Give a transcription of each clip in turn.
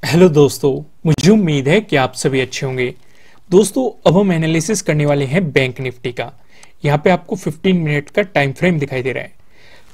Hello दोस्तों, मुझे उम्मीद है कि आप सभी अच्छे होंगे। दोस्तों, अब हम एनालिसिस करने वाले हैं बैंक निफ्टी का। यहाँ पे आपको 15 मिनट का टाइम फ्रेम दिखाई दे रहा है।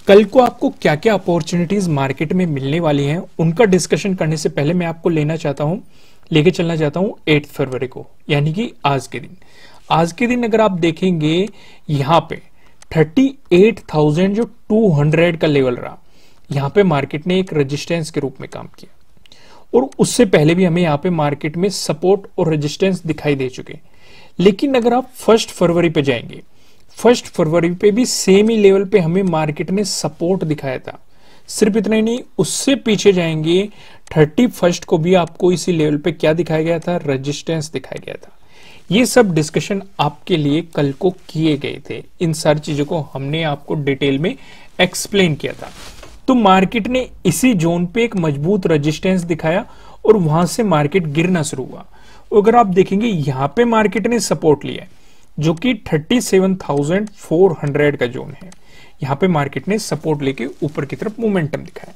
कल को आपको क्या क्या अपॉर्चुनिटीज मार्केट में मिलने वाली हैं, उनका डिस्कशन करने से पहले मैं आपको लेके चलना चाहता हूँ 8 फरवरी को, यानी कि आज के दिन। आज के दिन अगर आप देखेंगे यहाँ पे 38,200 का लेवल रहा। यहाँ पे मार्केट ने एक रेजिस्टेंस के रूप में काम किया और उससे पहले भी हमें यहाँ पे मार्केट में सपोर्ट और रेजिस्टेंस दिखाई दे चुके। लेकिन अगर आप 1 फरवरी पे जाएंगे, 1 फरवरी पे भी सेम ही लेवल पे हमें मार्केट ने सपोर्ट दिखाया था। सिर्फ इतना ही नहीं, उससे पीछे जाएंगे 31 को भी आपको इसी लेवल पे क्या दिखाया गया था, रेजिस्टेंस दिखाया गया था। ये सब डिस्कशन आपके लिए कल को किए गए थे। इन सारी चीजों को हमने आपको डिटेल में एक्सप्लेन किया था। तो मार्केट ने इसी जोन पे एक मजबूत रेजिस्टेंस दिखाया और वहां से मार्केट गिरना शुरू हुआ। अगर आप देखेंगे यहां पे मार्केट ने सपोर्ट लिया, जो कि 37,400 का जोन है। यहां पे मार्केट ने सपोर्ट लेके ऊपर की तरफ मोमेंटम दिखाया।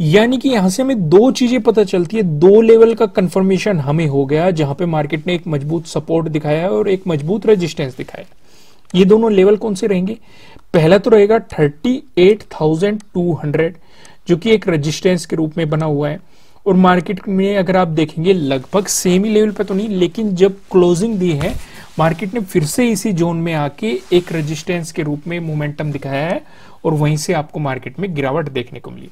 यानी कि यहां से हमें दो चीजें पता चलती है, दो लेवल का कंफर्मेशन हमें हो गया, जहां पे मार्केट ने एक मजबूत सपोर्ट दिखाया और एक मजबूत रेजिस्टेंस दिखाया। ये दोनों लेवल कौन से रहेंगे? पहला तो रहेगा 38,200, जो कि एक रेजिस्टेंस के रूप में बना हुआ है। और मार्केट में अगर आप देखेंगे लगभग सेम ही लेवल पे तो नहीं, लेकिन जब क्लोजिंग दी है मार्केट ने फिर से इसी जोन में आके एक रेजिस्टेंस के रूप में मोमेंटम दिखाया है और वहीं से आपको मार्केट में गिरावट देखने को मिली।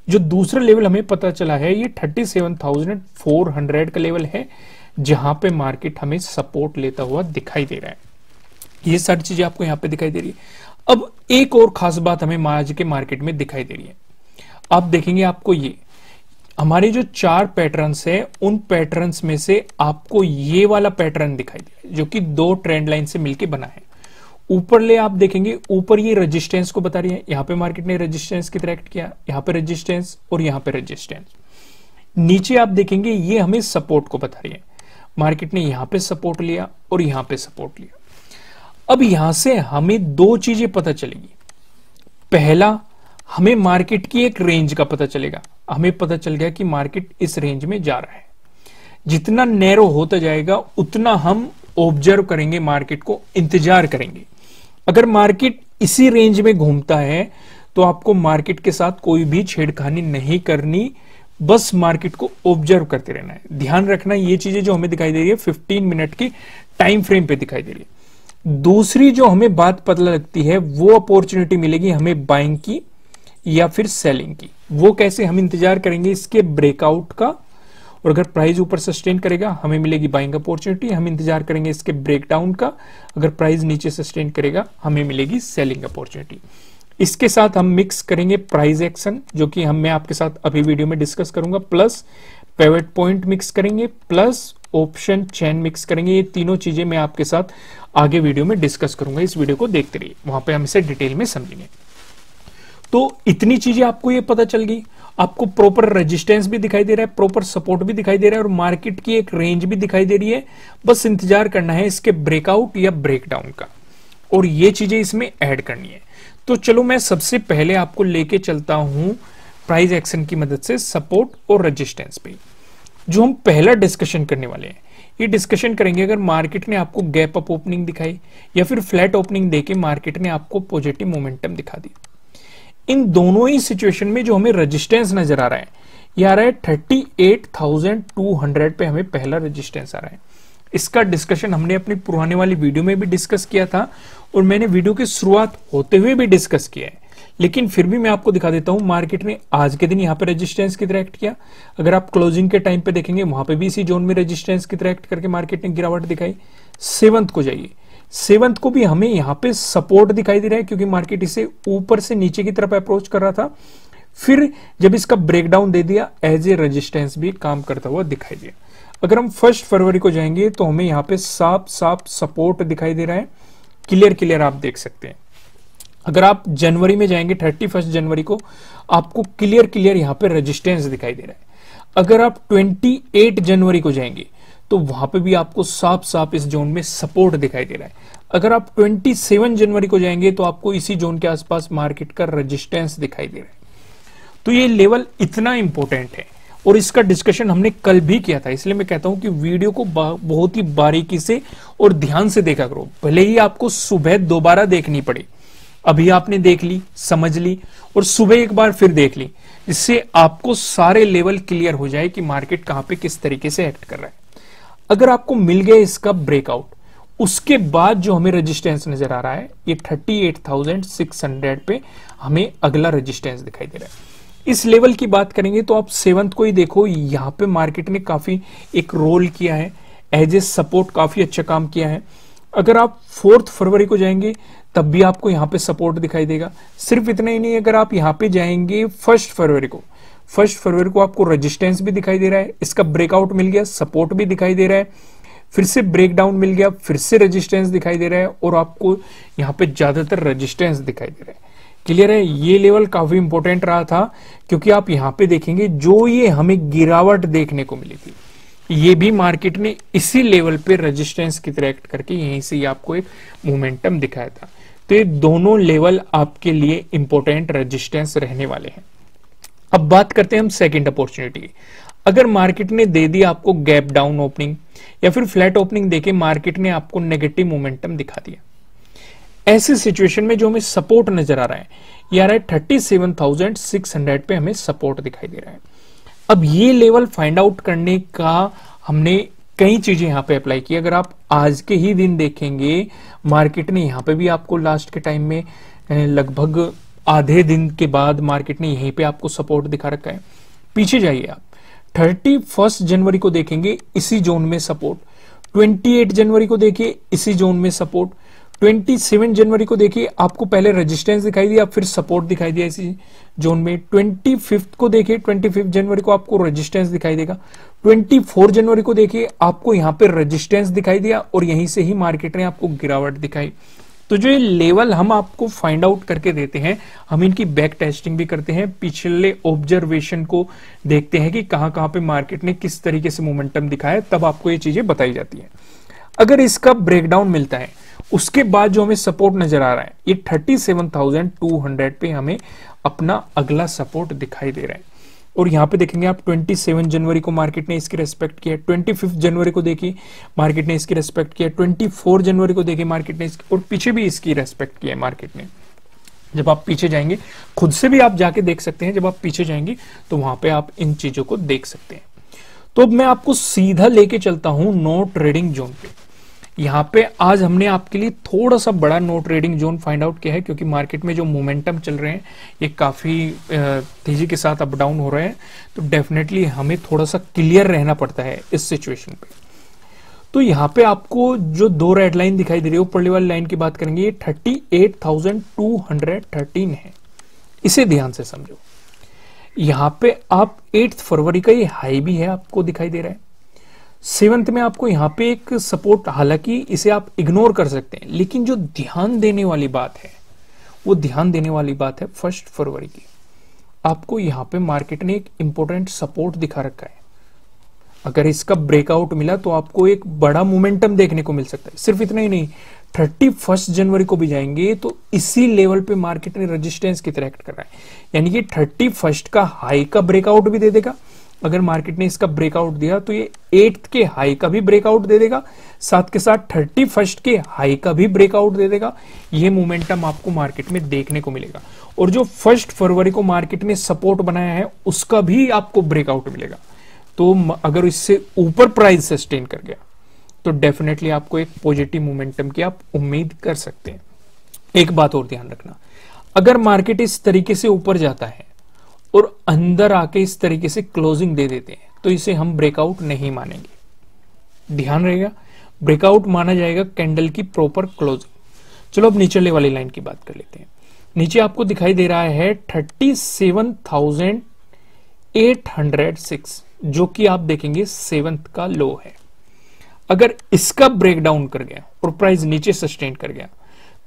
जो दूसरा लेवल हमें पता चला है ये 37,400 का लेवल है, जहां पे मार्केट हमें सपोर्ट लेता हुआ दिखाई दे रहा है। ये सारी चीजें आपको यहां पे दिखाई दे रही है। अब एक और खास बात हमें आज के मार्केट में दिखाई दे रही है। आप देखेंगे आपको ये हमारे जो 4 पैटर्न्स है, उन पैटर्न्स में से आपको ये वाला पैटर्न दिखाई दे रहा है, जो कि 2 ट्रेंड लाइन से मिलकर बना है। ऊपर ले आप देखेंगे, ऊपर ये रेजिस्टेंस को बता रही है। यहां पे मार्केट ने रेजिस्टेंस की तरह एक्ट किया, यहां पे रेजिस्टेंस और यहां पे रेजिस्टेंस। नीचे आप देखेंगे ये हमें सपोर्ट को बता रही है। मार्केट ने यहां पे सपोर्ट लिया और यहां पे सपोर्ट लिया। अब यहां से हमें दो चीजें पता चलेगी। पहला, हमें मार्केट की एक रेंज का पता चलेगा। हमें पता चल गया कि मार्केट इस रेंज में जा रहा है। जितना नैरो होता जाएगा उतना हम ऑब्जर्व करेंगे, मार्केट को इंतजार करेंगे। अगर मार्केट इसी रेंज में घूमता है तो आपको मार्केट के साथ कोई भी छेड़खानी नहीं करनी, बस मार्केट को ऑब्जर्व करते रहना है। ध्यान रखना, ये चीजें जो हमें दिखाई दे रही है 15 मिनट की टाइम फ्रेम पे दिखाई दे रही है। दूसरी जो हमें बात पता लगती है, वो अपॉर्चुनिटी मिलेगी हमें बाइंग की या फिर सेलिंग की। वो कैसे? हम इंतजार करेंगे इसके ब्रेकआउट का, और अगर प्राइस ऊपर सस्टेन करेगा हमें मिलेगी बाइंग अपॉर्चुनिटी। हम इंतजार करेंगे इसके ब्रेकडाउन का, अगर प्राइस नीचे सस्टेन करेगा हमें मिलेगी सेलिंग अपॉर्चुनिटी। इसके साथ हम मिक्स करेंगे प्राइस एक्शन, जो कि मैं आपके साथ अभी वीडियो में डिस्कस करूंगा, प्लस पिवट पॉइंट मिक्स करेंगे, प्लस ऑप्शन चेन मिक्स करेंगे। ये तीनों चीजें मैं आपके साथ आगे वीडियो में डिस्कस करूंगा। इस वीडियो को देखते रहिए, वहां पे हम इसे डिटेल में समझेंगे। तो इतनी चीजें आपको ये पता चल गई। आपको प्रॉपर रेजिस्टेंस भी दिखाई दे रहा है, प्रॉपर सपोर्ट भी दिखाई दे रहा है, और मार्केट की एक रेंज भी दिखाई दे रही है। बस इंतजार करना है इसके ब्रेकआउट या ब्रेकडाउन का, और ये चीजें इसमें ऐड करनी है। तो चलो मैं सबसे पहले आपको लेके चलता हूं प्राइस एक्शन की मदद से सपोर्ट और रेजिस्टेंस पे। जो हम पहला डिस्कशन करने वाले हैं, ये डिस्कशन करेंगे अगर मार्केट ने आपको गैप अप ओपनिंग दिखाई या फिर फ्लैट ओपनिंग देके मार्केट ने आपको पॉजिटिव मोमेंटम दिखा दी। इन दोनों ही सिचुएशन में जो हमें रेजिस्टेंस नजर आ रहा है, ये आ रहा है 38,200 पे हमें पहला रेजिस्टेंस आ रहा है। इसका डिस्कशन हमने अपनी पुराने वाली वीडियो में भी डिस्कस किया था, और मैंने वीडियो की शुरुआत होते हुए भी डिस्कस किया है। लेकिन फिर भी मैं आपको दिखा देता हूं, मार्केट ने आज के दिन यहां पे रेजिस्टेंस की तरह एक्ट किया। अगर आप क्लोजिंग के टाइम पे देखेंगे, वहां पे भी इसी जोन में रेजिस्टेंस की तरह एक्ट करके मार्केट ने गिरावट दिखाई। 7th को जाइए, 7th को भी हमें यहां पे सपोर्ट दिखाई दे रहा है, क्योंकि मार्केट इसे ऊपर से नीचे की तरफ अप्रोच कर रहा था। फिर जब इसका ब्रेकडाउन दे दिया, एज ए रेजिस्टेंस भी काम करता हुआ दिखाई दिया। अगर हम 1 फरवरी को जाएंगे तो हमें यहाँ पे साफ साफ सपोर्ट दिखाई दे रहा है, क्लियर आप देख सकते हैं। अगर आप जनवरी में जाएंगे 31 जनवरी को, आपको क्लियर यहाँ पे रेजिस्टेंस दिखाई दे रहा है। अगर आप 28 जनवरी को जाएंगे तो वहां पे भी आपको साफ साफ इस जोन में सपोर्ट दिखाई दे रहा है। अगर आप 27 जनवरी को जाएंगे तो आपको इसी जोन के आसपास मार्केट का रेजिस्टेंस दिखाई दे रहा है। तो ये लेवल इतना इंपॉर्टेंट है, और इसका डिस्कशन हमने कल भी किया था, इसलिए मैं कहता हूं कि वीडियो को बहुत ही बारीकी से और ध्यान से देखा करो, भले ही आपको सुबह दोबारा देखनी पड़े। अभी आपने देख ली, समझ ली, और सुबह एक बार फिर देख ली, इससे आपको सारे लेवल क्लियर हो जाए कि मार्केट कहां पे किस तरीके से एक्ट कर रहा है। अगर आपको मिल गया इसका ब्रेकआउट, उसके बाद जो हमें रेजिस्टेंस नजर आ रहा है, ये 38,600 पे हमें अगला रेजिस्टेंस दिखाई दे रहा है। इस लेवल की बात करेंगे तो आप 7th को ही देखो, यहां पे मार्केट ने काफी एक रोल किया है, एज ए सपोर्ट काफी अच्छा काम किया है। अगर आप 4 फरवरी को जाएंगे तब भी आपको यहां पे सपोर्ट दिखाई देगा। सिर्फ इतना ही नहीं, अगर आप यहां पे जाएंगे 1 फरवरी को आपको रेजिस्टेंस भी दिखाई दे रहा है, इसका ब्रेकआउट मिल गया, सपोर्ट भी दिखाई दे रहा है, फिर से ब्रेकडाउन मिल गया, फिर से रेजिस्टेंस दिखाई दे रहा है, और आपको यहाँ पे ज्यादातर रेजिस्टेंस दिखाई दे रहा है। क्लियर है, ये लेवल काफी इंपॉर्टेंट रहा था, क्योंकि आप यहाँ पे देखेंगे जो ये हमें गिरावट देखने को मिली थी, ये भी मार्केट ने इसी लेवल पे रेजिस्टेंस की तरह एक्ट करके यहीं से आपको एक मोमेंटम दिखाया था। तो ये दोनों लेवल आपके लिए इंपॉर्टेंट रेजिस्टेंस रहने वाले हैं। अब बात करते हैं हम सेकंड अपॉर्चुनिटी की। अगर मार्केट ने दे दी आपको गैप डाउन ओपनिंग या फिर फ्लैट ओपनिंग देके मार्केट ने आपको नेगेटिव मोमेंटम दिखा दिया, ऐसी सिचुएशन में जो हमें सपोर्ट नजर आ रहा है, ये आ रहा है 37,600 पे हमें सपोर्ट दिखाई दे रहा है। अब ये लेवल फाइंड आउट करने का हमने कई चीजें यहां पे अप्लाई की। अगर आप आज के ही दिन देखेंगे, मार्केट ने यहां पे भी आपको लास्ट के टाइम में लगभग आधे दिन के बाद मार्केट ने यहीं पे आपको सपोर्ट दिखा रखा है। पीछे जाइए आप, 31 जनवरी को देखेंगे इसी जोन में सपोर्ट, 28 जनवरी को देखिए इसी जोन में सपोर्ट, 27 जनवरी को देखिए आपको पहले रेजिस्टेंस दिखाई दिया, फिर सपोर्ट दिखाई दिया इसी जोन में। 25 को देखिए, 25 जनवरी को आपको रेजिस्टेंस दिखाई देगा। 24 जनवरी को देखिए आपको यहां पे रेजिस्टेंस दिखाई दिया, और यहीं से ही मार्केट ने आपको गिरावट दिखाई। तो जो ये लेवल हम आपको फाइंड आउट करके देते हैं, हम इनकी बैक टेस्टिंग भी करते हैं, पिछले ऑब्जर्वेशन को देखते हैं कि कहां कहां पे मार्केट ने किस तरीके से मोमेंटम दिखाया, तब आपको ये चीजें बताई जाती है। अगर इसका ब्रेकडाउन मिलता है, उसके बाद जो हमें सपोर्ट नजर आ रहा है, ये 37,200 पे हमें अपना अगला सपोर्ट दिखाई दे रहा है। और यहां पे देखेंगे आप 27 जनवरी को मार्केट ने इसकी रेस्पेक्ट किया, 25 जनवरी को देखिए मार्केट ने इसकी रेस्पेक्ट किया, 24 जनवरी को देखिए मार्केट ने इसकी, और पीछे भी इसकी रेस्पेक्ट किया है मार्केट ने। जब आप पीछे जाएंगे, खुद से भी आप जाके देख सकते हैं, जब आप पीछे जाएंगे तो वहां पे आप इन चीजों को देख सकते हैं। तो अब मैं आपको सीधा लेके चलता हूं नो ट्रेडिंग जोन पे। यहां पे आज हमने आपके लिए थोड़ा सा बड़ा no trading zone find out किया है, क्योंकि मार्केट में जो मोमेंटम चल रहे हैं ये काफी तेजी के साथ अप डाउन हो रहे हैं, तो डेफिनेटली हमें थोड़ा सा क्लियर रहना पड़ता है इस सिचुएशन पे। तो यहां पे आपको जो दो रेड लाइन दिखाई दे रही है, ऊपर वाली लाइन की बात करेंगे, ये 38,213 है, इसे ध्यान से समझो। यहां पे आप 8 फरवरी का ये हाई भी है, आपको दिखाई दे रहा है। 7th में आपको यहां पे एक सपोर्ट, हालांकि इसे आप इग्नोर कर सकते हैं, लेकिन जो ध्यान देने वाली बात है, वो ध्यान देने वाली बात है 1 फरवरी की। आपको यहां पे मार्केट ने एक इंपॉर्टेंट सपोर्ट दिखा रखा है। अगर इसका ब्रेकआउट मिला तो आपको एक बड़ा मोमेंटम देखने को मिल सकता है। सिर्फ इतना ही नहीं, 31 जनवरी को भी जाएंगे तो इसी लेवल पे मार्केट ने रेजिस्टेंस की तरह एक्ट कर रहा है, यानी कि 31 का हाई का ब्रेकआउट भी दे देगा। अगर मार्केट ने इसका ब्रेकआउट दिया तो ये 8th के हाई का भी ब्रेकआउट दे देगा, साथ के साथ 31 के हाई का भी ब्रेकआउट दे देगा। ये मोमेंटम आपको मार्केट में देखने को मिलेगा, और जो 1 फरवरी को मार्केट ने सपोर्ट बनाया है उसका भी आपको ब्रेकआउट मिलेगा। तो अगर इससे ऊपर प्राइस सस्टेन कर गया तो डेफिनेटली आपको एक पॉजिटिव मोमेंटम की आप उम्मीद कर सकते हैं। एक बात और ध्यान रखना, अगर मार्केट इस तरीके से ऊपर जाता है और अंदर आके इस तरीके से क्लोजिंग दे देते हैं तो इसे हम ब्रेकआउट नहीं मानेंगे। ध्यान रहेगा, ब्रेकआउट माना जाएगा कैंडल की प्रॉपर क्लोजिंग। चलो अब नीचे वाली लाइन की बात कर लेते हैं। नीचे आपको दिखाई दे रहा है 37,806, जो कि आप देखेंगे 7th का लो है। अगर इसका ब्रेकडाउन कर गया और प्राइस नीचे सस्टेन कर गया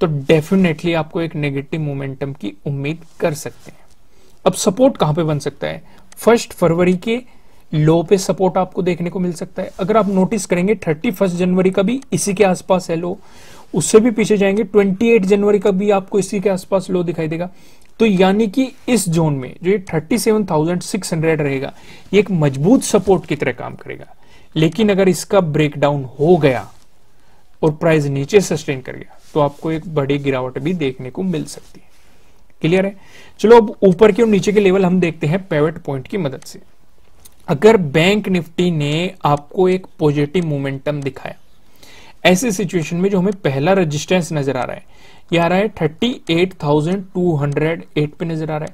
तो डेफिनेटली आपको एक नेगेटिव मोमेंटम की उम्मीद कर सकते हैं। अब सपोर्ट कहां पे बन सकता है? 1 फरवरी के लो पे सपोर्ट आपको देखने को मिल सकता है। अगर आप नोटिस करेंगे 31 जनवरी का भी इसी के आसपास है लो, उससे भी पीछे जाएंगे 28 जनवरी का भी आपको इसी के आसपास लो दिखाई देगा। तो यानी कि इस जोन में जो ये 37,600 रहेगा, ये एक मजबूत सपोर्ट की तरह काम करेगा। लेकिन अगर इसका ब्रेकडाउन हो गया और प्राइस नीचे सस्टेन कर गया तो आपको एक बड़ी गिरावट भी देखने को मिल सकती है। क्लियर है? चलो अब ऊपर के और नीचे के लेवल हम देखते हैं पिवट पॉइंट की मदद से। अगर बैंक निफ्टी ने आपको एक पॉजिटिव मोमेंटम दिखाया, ऐसे सिचुएशन में जो हमें पहला रेजिस्टेंस नजर आ रहा है, ये आ रहा है 38,208 पे नजर आ रहा है।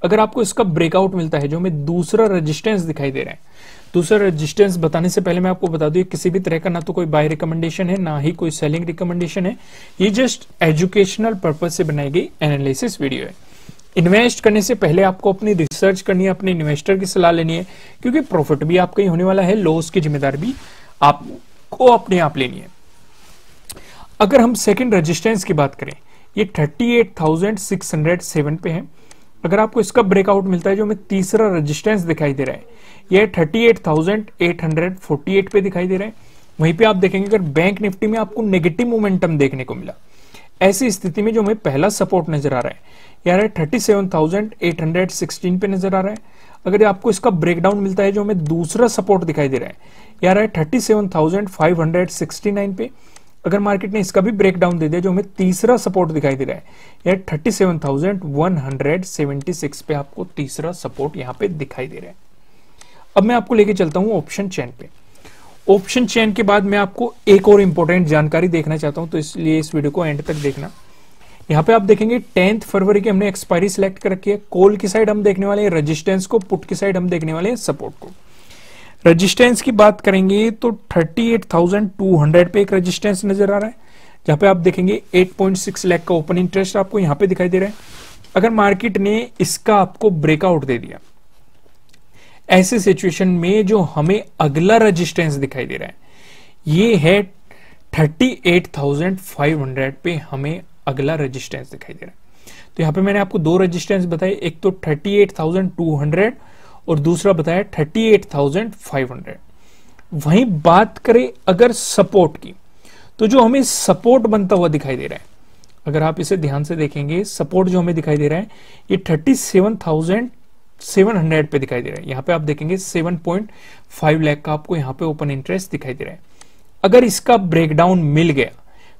अगर आपको इसका ब्रेकआउट मिलता है, जो हमें दूसरा रेजिस्टेंस दिखाई दे रहा है, दूसरा रेजिस्टेंस बताने से पहले मैं आपको बता दूं, किसी भी तरह का ना तो कोई बाय रिकमेंडेशन है, ना ही कोई सेलिंग रिकमेंडेशन है। ये जस्ट एजुकेशनल पर्पज से बनाई गई एनालिसिस वीडियो है। इन्वेस्ट करने से पहले आपको अपनी रिसर्च करनी है, अपने इन्वेस्टर की सलाह लेनी है, क्योंकि प्रॉफिट भी आपका ही होने वाला है, लॉस की जिम्मेदारी भी आपको अपने आप लेनी है। अगर हम सेकंड रेजिस्टेंस की बात करें, ये 38,607 पे है। अगर आपको इसका ब्रेकआउट मिलता है, जो हमें तीसरा रेजिस्टेंस दिखाई दे रहा है, ये 38,848 पे दिखाई दे रहा है। वहीं पे आप देखेंगे अगर बैंक निफ्टी में आपको नेगेटिव मोमेंटम देखने को मिला, ऐसी स्थिति में जो हमें पहला सपोर्ट नजर आ रहा है, यार 37,816 पे नजर आ रहा है। अगर आपको इसका ब्रेकडाउन मिलता है, जो हमें दूसरा सपोर्ट दिखाई दे रहा है, यार 37,569 पे। अगर मार्केट ने इसका भी ब्रेकडाउन दे दिया, जो हमें तीसरा सपोर्ट दिखाई दे रहा है, यार 37,176 पे आपको तीसरा सपोर्ट यहां पे दिखाई दे रहा है। अब मैं आपको लेके चलता हूं ऑप्शन चेन पे। ऑप्शन चेन के बाद मैं आपको एक और इंपॉर्टेंट जानकारी देखना चाहता हूं, तो इसलिए इस वीडियो को एंड तक देखना। यहां पे आप देखेंगे 10 फरवरी की हमने एक्सपायरी सिलेक्ट कर रखी है। कॉल की साइड हम देखने वाले हैं रेजिस्टेंस को, पुट की साइड हम देखने वाले हैं सपोर्ट को। रेजिस्टेंस की बात करेंगे तो 38,200 पे एक रेजिस्टेंस नजर आ रहा है, जहां पे आप देखेंगे 8.6 लाख का ओपन इंटरेस्ट आपको यहां पे दिखाई दे रहा है। अगर मार्केट ने इसका आपको ब्रेकआउट दे दिया, ऐसे सिचुएशन में जो हमें अगला रेजिस्टेंस दिखाई दे रहा है, ये है 38,500 पे हमें अगला रेजिस्टेंस दिखाई दे रहा है। तो यहां पे मैंने आपको दो रेजिस्टेंस बताए, एक तो 38,200 और दूसरा बताया 38,500। वहीं बात करें अगर सपोर्ट की, तो जो हमें सपोर्ट बनता हुआ दिखाई दे रहा है, अगर आप इसे ध्यान से देखेंगे, सपोर्ट जो हमें दिखाई दे रहा है ये 37,700 पे दिखाई दे रहा है। यहां पे आप देखेंगे 7.5 लाख का आपको यहां पे ओपन इंटरेस्ट दिखाई दे रहा है। अगर इसका ब्रेकडाउन मिल गया,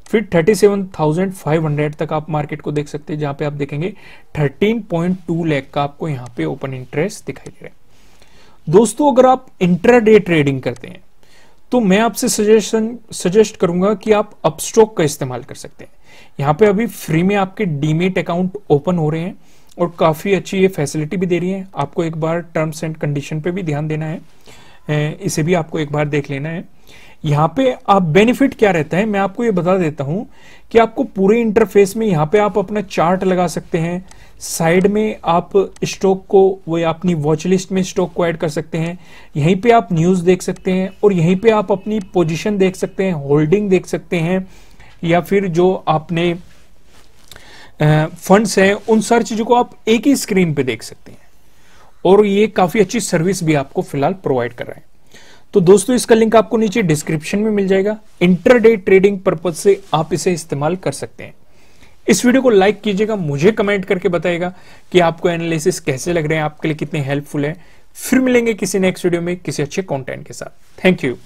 फिर 37,500 तक आप मार्केट को देख सकते हैं, जहां पे आप देखेंगे 13.2 लाख का आपको यहां पे ओपन इंटरेस्ट दिखाई दे रहा है। दोस्तों, अगर आप इंट्राडे ट्रेडिंग करते हैं तो मैं आपसे सजेस्ट करूंगा कि आप अपस्टॉक का इस्तेमाल कर सकते हैं। यहां पे अभी फ्री में आपके डीमेट अकाउंट ओपन हो रहे हैं और काफी अच्छी ये फैसिलिटी भी दे रही है। आपको एक बार टर्म्स एंड कंडीशन पे भी ध्यान देना है, इसे भी आपको एक बार देख लेना है। यहाँ पे आप बेनिफिट क्या रहता है मैं आपको ये बता देता हूं कि आपको पूरे इंटरफेस में यहाँ पे आप अपना चार्ट लगा सकते हैं, साइड में आप स्टॉक को वो अपनी वॉच लिस्ट में स्टॉक को ऐड कर सकते हैं, यहीं पे आप न्यूज देख सकते हैं और यहीं पे आप अपनी पोजीशन देख सकते हैं, होल्डिंग देख सकते हैं, या फिर जो आपने फंड्स हैं उन सारी चीजों को आप एक ही स्क्रीन पे देख सकते हैं। और ये काफी अच्छी सर्विस भी आपको फिलहाल प्रोवाइड कर रहा है। तो दोस्तों, इसका लिंक आपको नीचे डिस्क्रिप्शन में मिल जाएगा। इंटरडे ट्रेडिंग पर्पज से आप इसे इस्तेमाल कर सकते हैं। इस वीडियो को लाइक कीजिएगा, मुझे कमेंट करके बताइएगा कि आपको एनालिसिस कैसे लग रहे हैं, आपके लिए कितने हेल्पफुल है। फिर मिलेंगे किसी नेक्स्ट वीडियो में किसी अच्छे कंटेंट के साथ। Thank you.